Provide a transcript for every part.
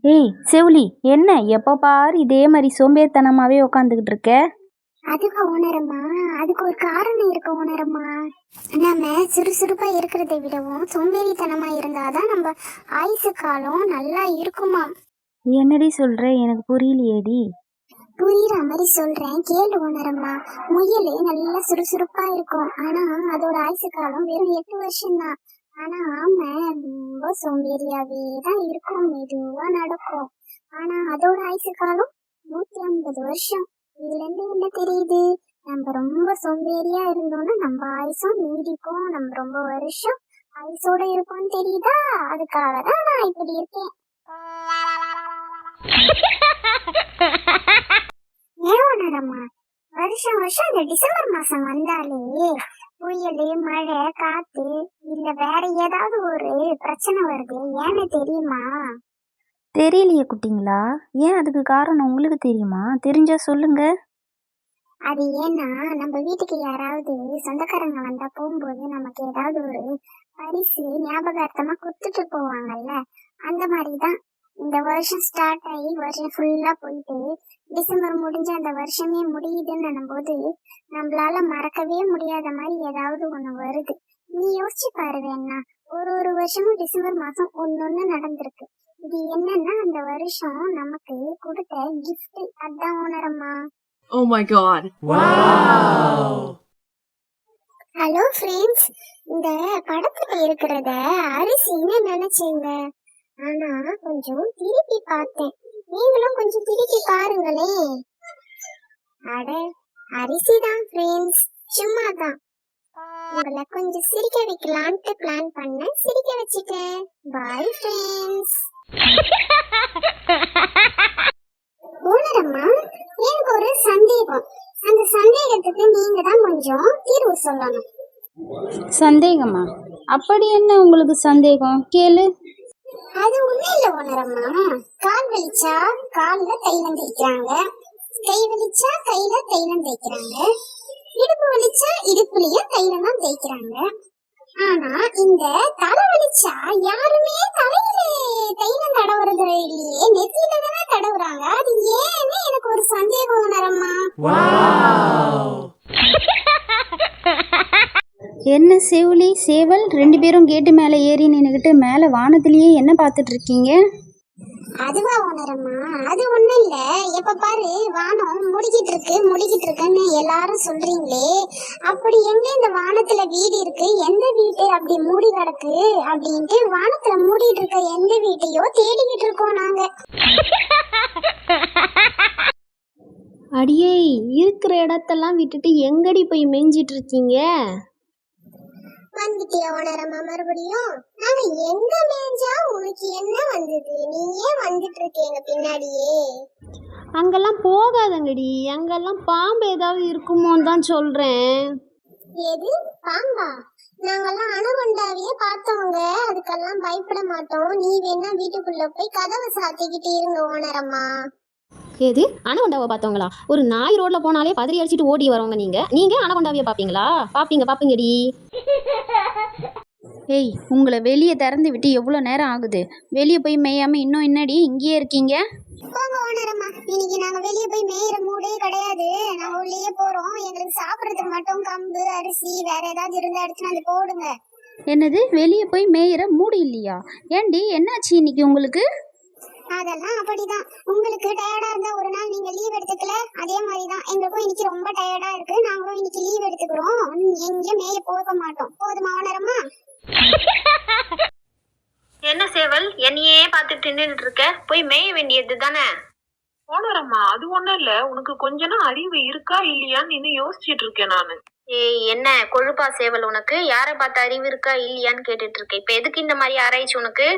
ஏய் செவிலி, என்ன எப்போ பாரு இதே மாதிரி சோம்பேறித்தனமாவே உட்காந்துக்கிட்டு இருக்க? அதுவா உணரம்மா, அதுக்கு ஒரு காரணம் இருக்கு உணரம்மா. நம்ம சுறுசுறுப்பா இருக்கிறதை விடவும் சோம்பேறித்தனமா இருந்தாதான் நம்ம ஆயுசு காலம் நல்லா இருக்குமா. என்னடி சொல்ற? எனக்கு புரியலையேடி. புரியுற மாதிரி சொல்றேன், கேளு உணரம்மா. முயல் நல்லா சுறுசுறுப்பா இருக்கும், ஆனா அதோட ஆயுசு காலம் வெறும் 8 வருஷம் தான். ஆனா ஆமை ரொம்ப சோம்பேறியாவே தான் இருக்கும், மெதுவா நடக்கும். ஆனா அதோட ஆயுசு காலம் 150 வருஷம். இதுல இருந்து என்ன தெரியுது? நம்ம ரொம்ப சோம்பேறியா இருந்தோம்னா நம்ம ஆயுசும் நீடிக்கும், நம்ம ரொம்ப வருஷம் ஆயுசோட இருப்போம்னு தெரியுதா? அதுக்காக தான் நான் இப்படி இருக்கேன். ஏன் உணரம்மா, வருஷம் வருஷம் இந்த டிசம்பர் மாசம் வந்தாலே புயல், மழை, காத்து இல்ல வேற ஏதாவது ஒரு பிரச்சனை வருது, ஏன்னு தெரியுமா? தெரியலையே குட்டிங்களா. ஏன் அதுக்கு காரணம் உங்களுக்கு தெரியுமா? தெரிஞ்சா சொல்லுங்க. அது ஏன்னா நம்ம வீட்டுக்கு யாராவது சொந்தக்காரங்க வந்தா போகும்போது நமக்கு ஏதாவது ஒரு பரிசு ஞாபகார்த்தமா கொடுத்துட்டு போவாங்கல்ல, அந்த மாதிரிதான் இந்த வருஷம் ஸ்டார்ட் ஆகி வருஷம் ஃபுல்லா போயிட்டு டிசம்பர் முடிஞ்சு அந்த வருஷமே முடியுதுன்னு போது நம்மளால மறக்கவே முடியாத மாதிரி ஏதாவது ஒண்ணு வருது. நீ யோசிச்சு பாரு வேணா, ஒரு வருஷமும் டிசம்பர் மாசம் ஒன்னொன்னு நடந்திருக்கு. இது என்னன்னா அந்த வருஷம் நமக்கு கொடுத்த கிஃப்ட். அதான் உணரம்மா. Oh my god. Wow. Hello friends, இந்த படத்துல இருக்கிறத அரிசின்னு நினைச்சீங்க, ஆனா கொஞ்சம் திருப்பி பார்த்தேன். நீங்களும் கொஞ்சம் திருப்பி பாருங்களே. அட, அரிசிதான் ஃப்ரெண்ட்ஸ், சும்மாதான். உங்களை கொஞ்சம் சிரிக்க வைக்கலான்ட்டு பிளான் பண்ணேன், சிரிக்க வச்சுட்டேன். Bye friends. உணரம்மா, எனக்கு ஒரு சந்தேகம். அந்த சந்தேகத்துக்கு நீங்க தான் கொஞ்சம் தீர்வு சொல்லணும். சந்தேகமா? அப்படி என்ன உங்களுக்கு சந்தேகம்? கேளு. அது ஒண்ணும் இல்ல உணரம்மா. கால் வலிச்சா கால்ல தைலம் தேய்க்கிறாங்க, கை வலிச்சா கையில தைலம் தேய்க்கிறாங்க, இடுப்பு வலிச்சா இடுப்புலயும் தைலம் தான் தேய்க்கிறாங்க. ஆனா இந்த தலை வலிச்சா யாருமே தலையில தைலம் தடவுறது இல்லையே, நெத்தியில தானே தடவுறாங்க. அது ஏன்னு எனக்கு ஒரு சந்தேகம் உணரம்மா. என்ன செவிலி சேவல் ரெண்டு பேரும் கேட்டு மேலே ஏறி நின்றுக்கிட்டு மேலே வானத்திலேயே என்ன பார்த்துட்டு இருக்கீங்க? அதுவா உணரம்மா, அது ஒண்ணும் இல்ல. எப்ப பாரு வானம் முடிக்கிட்டு இருக்குன்னு எல்லாரும் சொல்றீங்களே, அப்படி எங்க இந்த வானத்துல வீடு இருக்கு, எந்த வீட்டு அப்படி மூடி கிடக்கு அப்படின்ட்டு வானத்துல மூடிட்டு இருக்க எந்த வீட்டையோ தேடிக்கிட்டு இருக்கோம் நாங்க. அடியே, இருக்கிற இடத்தெல்லாம் விட்டுட்டு எங்கடி போய் மேய்ஞ்சிட்டு இருக்கீங்க? வந்துட்டியா உணரம்மா மறுபடியும்? நாங்க எங்க மேஞ்சா உனக்கு என்ன வந்தது? நீ ஏன் வந்துட்டு இருக்கீங்க பின்னாடியே? அங்கெல்லாம் போகாதங்கடி, அங்கெல்லாம் பாம்பு ஏதாவது இருக்குமோன்னு தான் சொல்றேன். எது பாம்பா? நாங்கெல்லாம் அணுகுண்டாவையே பார்த்தவங்க, அதுக்கெல்லாம் பயப்பட மாட்டோம். நீ வேணா வீட்டுக்குள்ள போய் கதவை சாத்திக்கிட்டு இருங்க உணரம்மா. எது அணகொண்டாவை பார்த்தவங்களா? ஒரு நாய் ரோட்ல போனாலே பதறி அடிச்சுட்டு ஓடி வரவங்க நீங்க அணகொண்டாவையே பார்ப்பீங்களா? பாப்பீங்கடி. ஏய், உங்களை வெளியே திறந்து விட்டு எவ்வளோ நேரம் ஆகுது? வெளியே போய் மேயாம இன்னும் என்னடி இங்கேயே இருக்கீங்க? போங்க உணரம்மா, இன்னைக்கு நாங்க வெளியே போய் மேயிற மூடே கிடையாது. நாங்க உள்ளேயே போறோம். எங்களுக்கு சாப்பிடறதுக்கு மட்டும் கம்பு, அரிசி வேற ஏதாவது இருந்தா எடுத்துன்னு வந்து போடுங்க. என்னது, வெளியே போய் மேயிற மூடு இல்லையா? ஏண்டி, என்னாச்சு இன்னைக்கு உங்களுக்கு? அதெல்லாம் அப்படிதான். உங்களுக்கு டயர்டா இருந்தா ஒரு நாள் நீங்க லீவ் எடுத்துக்கல, அதே மாதிரிதான் எங்களுக்கும் இன்னைக்கு ரொம்ப டயர்டா இருக்கு, நாங்களும் இன்னைக்கு லீவ் எடுத்துக்கிறோம். எங்கேயும் மேய போக மாட்டோம். போதுமா உணரம்மா? என்ன சேவல், என்னையே பார்த்துட்டு நின்றுட்டு இருக்க? போய் மேய வேண்டியது தானே. ஓனரம்மா, அது ஒண்ணும் இல்ல. உனக்கு கொஞ்சனா அறிவு இருக்கா இல்லையான்னு இன்னும் யோசிச்சுட்டு இருக்கேன் நானு. ஏய், என்ன கொழுப்பா சேவல், உனக்கு யாரை பார்த்து அறிவு இருக்கா இல்லையான்னு கேட்டுட்டு இருக்க. இப்ப எதுக்கு இந்த மாதிரி ஆராய்ச்சி உனக்கு?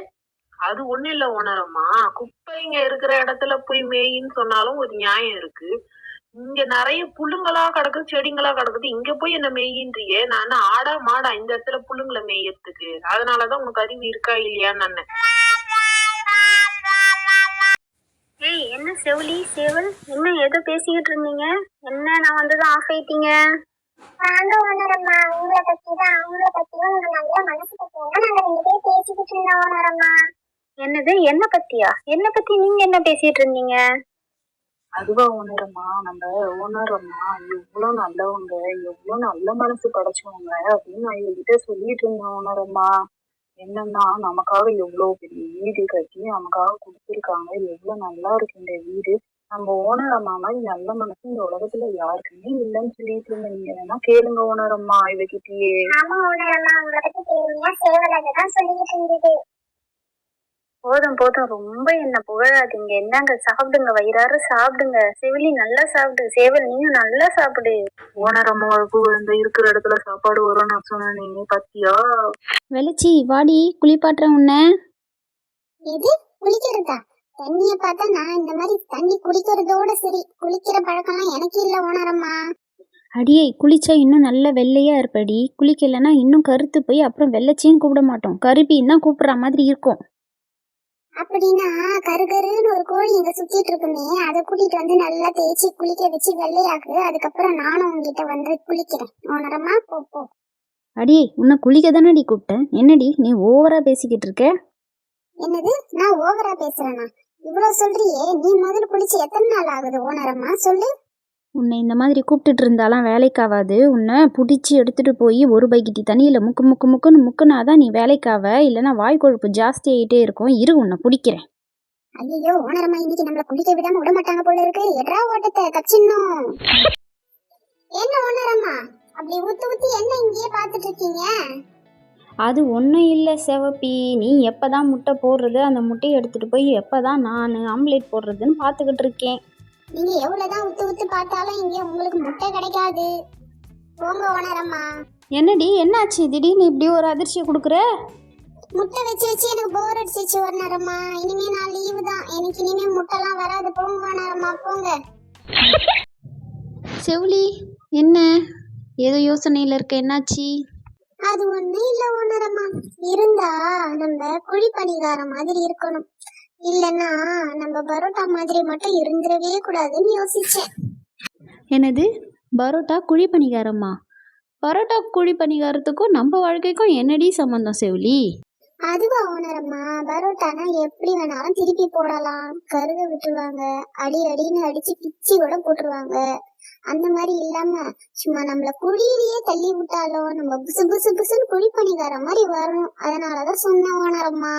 அது ஒண்ணும் இல்ல ஓனரம்மா, குப்பைங்க இருக்கிற இடத்துல போய் மேயின்னு சொன்னாலும் ஒரு நியாயம் இருக்கு. இங்க நிறைய புல்லுங்களா கிடக்குது, செடிங்களா கிடக்குது, இங்க போய் என்ன மேயின்றியே? நான் ஆடா மாடா இந்த இடத்துல புல்லுங்களை மேயறதுக்கு? அதனாலதான் உனக்கு அறிவு இருக்கா இல்லையான்னு. ஏய், என்ன செவிலி சேவல், இன்னும் ஏதோ பேசிக்கிட்டு இருந்தீங்க? என்ன நான் வந்ததும் ஆஃப் ஆயிட்டீங்க? வாங்க உணரம்மா, உங்களை பத்தியும் உங்க நல்ல மனசு பத்தியும் நாங்க 2 பேரும் பேசிக்கிட்டு இருந்தோம் உணரம்மா. என்னது, என்ன பத்தியா? என்ன பத்தி நீங்க என்ன பேசிட்டு இருந்தீங்க? அதுவா ஓனரம்மா, நம்ம ஓனரம்மா எவ்வளவு நல்லவங்க, எவ்வளவு நல்ல மனசு படைச்சவங்க அப்படின்னு நான் எங்ககிட்ட சொல்லிட்டு இருந்தேன் ஓனரம்மா. என்னன்னா நமக்காக எவ்வளவு பெரிய வீடு கட்டி நமக்காக கொடுத்துருக்காங்க, எவ்வளவு நல்லா இருக்கு இந்த வீடு. நம்ம ஓனரம்மா மாதிரி நல்ல மனசு இந்த உலகத்துல யாருக்குமே இல்லைன்னு சொல்லிட்டு இருந்தேன். நீங்க வேணா கேளுங்க ஓனரம்மா இவகிட்டயே. ஆமா ஓனரம்மா, உங்களை பத்தி தெரியுமா? சேவல் அதுதான் சொல்லிட்டு இருந்தது. போதும் போதும், ரொம்ப என்ன புகழாதீங்க. என்னங்க, சாப்பிடுங்க, வயிறார சாப்பிடுங்க. செவிலி நல்லா சாப்பிடு. சேவல் நீயும் நல்லா சாப்பிடு. ஓனரம்மாவுக்கு இந்த இருக்கிற இடத்துல சாப்பாடு வரும் நான் சொன்னேன், நீங்க பத்தியா? வெளிச்சி வாடி குளிப்பாட்டுறேன் உன்னை. எது குளிக்கிறதா? தண்ணிய பார்த்தா நான் இந்த மாதிரி தண்ணி குடிக்கிறதோட சரி, குளிக்கிற பழக்கம்லாம் எனக்கு இல்ல ஓனரம்மா. அடியே குளிச்சா இன்னும் நல்ல வெள்ளையா இருப்படி, குளிக்கலைன்னா இன்னும் கருத்து போய் அப்புறம் வெள்ளச்சின்னு கூப்பிட மாட்டோம், கருப்பின்னு தான் கூப்பிடுற மாதிரி இருக்கும். அப்படின்னா கருகருன்னு ஒரு கோழி இங்க சுத்திட்டு இருக்குமே, அதை கூட்டிட்டு வந்து நல்லா தேய்ச்சி குளிக்க வச்சு வெள்ளையாக்கு. அதுக்கப்புறம் நானும் உங்ககிட்ட வந்து குளிக்கிறேன் ஓனரம்மா. போ போ. அடியே உன்னை குளிக்க தானடி கூப்பிட்டேன், என்னடி நீ ஓவரா பேசிக்கிட்டு இருக்க? என்னது, நான் ஓவரா பேசுறேனா? இவ்வளவு சொல்றியே, நீ முதல்ல குளிச்சு எத்தனை நாள் ஆகுது ஓனரம்மா சொல்லு. உன்னை இந்த மாதிரி கூப்பிட்டுட்டு இருந்தாலாம் வேலைக்காவாது. உன்னை பிடிச்சி எடுத்துட்டு போய் ஒரு பைக்கிட்டி தண்ணியில் முக்குன்னு முக்குனாதான் நீ வேலைக்காவ, இல்லைன்னா வாய் கொழுப்பு ஜாஸ்தி ஆகிட்டே இருக்கும். இரு உன்னை பிடிக்கிறேன். ஐயோ ஓனரம்மா, இன்னைக்கு நம்மள குளிக்க விடாம விட மாட்டாங்க போல இருக்கு. எட்ரா ஓட்டத்தை கச்சின்னும். என்ன ஓனரம்மா அப்படி ஊத்தி ஊத்தி என்ன இங்கேயே பாத்துட்டு இருக்கீங்க? அது ஒன்றும் இல்லை சிவப்பி, நீ எப்போ தான் முட்டை போடுறது, அந்த முட்டையை எடுத்துகிட்டு போய் எப்போ தான் நான் ஆம்லேட் போடுறதுன்னு பார்த்துக்கிட்டு இருக்கேன். நீங்க எவ்வளவுதான் ஊத்து ஊத்து பார்த்தாலும் இங்க உங்களுக்கு முட்டை கிடைக்காது. போங்க ஓனரம்மா. என்னடி என்னாச்சு திடீர்னு இப்படி ஒரு அதிர்ச்சியை கொடுக்குற? முட்டை வச்சு வச்சு எனக்கு போர் அடிச்சிச்சு ஓனரம்மா. இனிமே நான் லீவு தான், எனக்கு இனிமே முட்டைலாம் வராது. போங்க ஓனரம்மா போங்க. செவிலி என்ன ஏதோ யோசனையில் இருக்க, என்னாச்சு? அது ஒண்ணும் இல்ல ஓனரம்மா. இருந்தா நம்ம குழி பணிகாரம் மாதிரி இருக்கணும், இல்லன்னா நம்ம பரோட்டா மாதிரி மட்டும் இருந்துடவே கூடாதுன்னு யோசிச்சேன். என்னது பரோட்டா குழி பணிகாரமா? பரோட்டா குழி பணிகாரத்துக்கும் நம்ம வாழ்க்கைக்கும் என்னடி சம்பந்தம் செவிலி? அதுவா ஓனரம்மா, பரோட்டானா எப்படி வேணாலும் திருப்பி போடலாம், கருக விட்டுருவாங்க, அடி அடின்னு அடிச்சு பிச்சு கூட போட்டுருவாங்க. அந்த மாதிரி இல்லாம சும்மா நம்மள குழியிலேயே தள்ளி விட்டாலும் நம்ம புசு புசு புசுன்னு குழி பணிகார மாதிரி வரணும். அதனாலதான் சொன்னேன் ஓனரம்மா.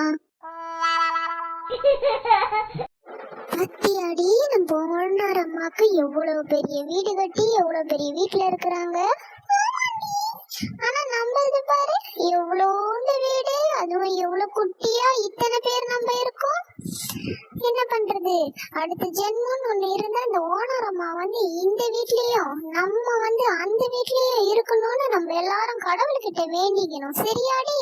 அடி நம்ம ஓனரம்மாக்கு எவ்வளவு பெரிய வீடு கட்டி எவ்வளவு பெரிய வீட்டுல இருக்கிறாங்க. ஆனா நம்மளது பாரு, எவ்வளோண்டு வீடு, அதுவும் எவ்வளவு குட்டியா, இத்தனை பேர் நம்ம இருக்கோம். என்ன பண்றது, அடுத்த ஜென்மம்னு ஒண்ணு இருந்தா இந்த ஓனரம்மா வந்து இந்த வீட்லயும் நம்ம வந்து அந்த வீட்லயும் இருக்கணும்னு நம்ம எல்லாரும் கடவுள்கிட்ட வேண்டிக்கணும். சரியாடி?